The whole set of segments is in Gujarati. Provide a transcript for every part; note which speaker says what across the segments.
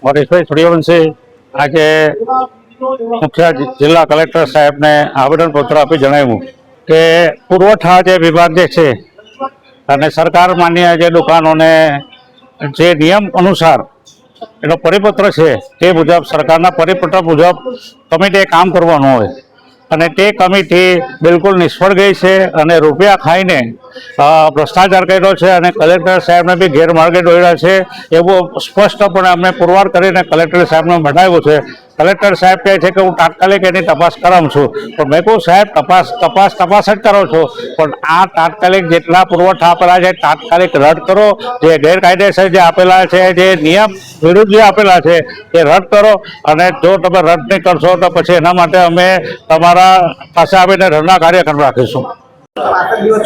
Speaker 1: હરીશભાઈ સૂર્યવંશી આજે મુખ્ય જિલ્લા કલેક્ટર સાહેબને આવેદનપત્ર આપી જણાવ્યું કે પુરવઠા જે વિભાગ જે છે અને સરકાર માન્ય જે દુકાનોને જે નિયમ અનુસાર એનો પરિપત્ર છે તે મુજબ સરકારના પરિપત્ર મુજબ કમિટીએ કામ કરવાનું હોય અને તે કમિટી બિલકુલ નિષ્ફળ ગઈ છે અને રૂપિયા ખાઈને ભ્રષ્ટાચાર કર્યો છે અને કલેક્ટર સાહેબને બી ગેરમાર્ગે દોર્યા છે એવું સ્પષ્ટપણે અમે પુરવાર કરીને કલેક્ટર સાહેબને બનાવ્યું છે. કલેક્ટર સાહેબ કહે છે કે હું તાત્કાલિક એની તપાસ કરાવું છું, પણ મેં કહું સાહેબ તપાસ જ કરો છો, પણ આ તાત્કાલિક જેટલા પુરવઠા આપેલા છે તાત્કાલિક રદ કરો. જે ગેરકાયદેસર જે આપેલા છે, જે નિયમ વિરુદ્ધ જે આપેલા છે એ રદ કરો અને જો તમે રદ નહીં કરશો તો પછી એના માટે અમે તમારા પાસે આવીને ધરના કાર્યક્રમ રાખીશું.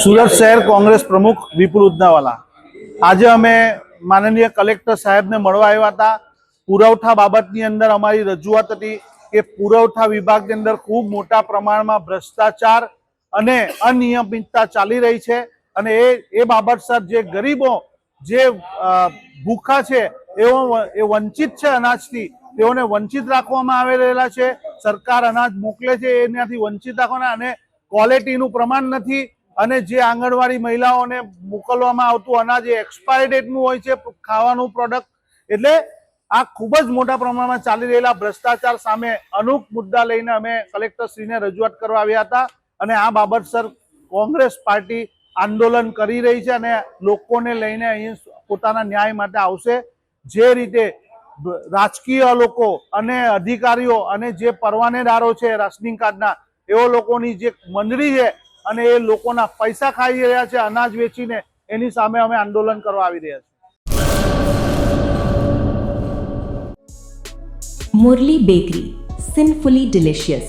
Speaker 2: સુરત શહેર કોંગ્રેસ પ્રમુખ વિપુલ ઉદનાવાલા, આજે અમે માનનીય કલેક્ટર સાહેબને મળવા આવ્યા હતા. પુરવઠા બાબતની અંદર અમારી રજૂઆત હતી કે પુરવઠા વિભાગની અંદર ખૂબ મોટા પ્રમાણમાં ભ્રષ્ટાચાર અને અનિયમિતતા ચાલી રહી છે અને એ બાબતસર જે ગરીબો જે ભૂખા છે એ વંચિત છે અનાજથી, તેઓને વંચિત રાખવામાં આવી રહેલા છે. સરકાર અનાજ મોકલે છે એનાથી વંચિત રાખવાના અને ક્વોલિટીનું પ્રમાણ નથી અને જે આંગણવાડી મહિલાઓને મોકલવામાં આવતું અનાજ એ એક્સપાયરી ડેટનું હોય છે ખાવાનું પ્રોડક્ટ. એટલે આ ખૂબ જ મોટા પ્રમાણમાં ચાલી રહેલા ભ્રષ્ટાચાર સામે અનુપ મુદ્દા લઈને અમે કલેક્ટરશ્રીને રજૂઆત કરવા આવ્યા હતા અને આ બાબતસર કોંગ્રેસ પાર્ટી આંદોલન કરી રહી છે અને લોકોને લઈને અહીં પોતાના ન્યાય માટે આવશે. જે રીતે રાજકીય લોકો અને અધિકારીઓ અને જે પરવાનેદારો છે રાશનિંગ કાર્ડના, એવો લોકોની જે મંડળી છે અને એ લોકોના પૈસા ખાઈ રહ્યા છે અનાજ વેચીને, એની સામે અમે આંદોલન કરવા આવી રહ્યા છીએ.
Speaker 3: Murli bakery, sinfully delicious.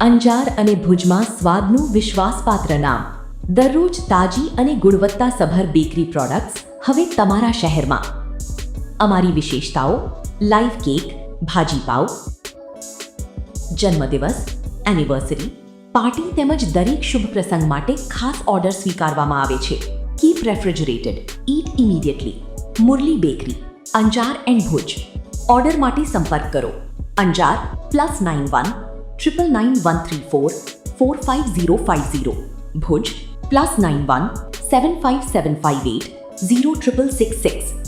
Speaker 3: Anjar અને ભુજમાં સ્વાદનું વિશ્વાસપાત્ર નામ. દરરોજ તાજી અને ગુણવત્તાસભર બેકરી પ્રોડક્ટ્સ હવે તમારા શહેરમાં. અમારી વિશેષતાઓ: લાઈવ કેક, ભાજી પાવ, જન્મદિવસ, એનિવર્સરી, પાર્ટી તેમજ દરેક શુભ પ્રસંગ માટે ખાસ ઓર્ડર સ્વીકારવામાં આવે છે. Keep refrigerated, eat immediately. Murali bakery, Anjar and Bhuj. Order માટે સંપર્ક કરો અંજાર +91 999 134 45050, ભુજ +91 75758 06666.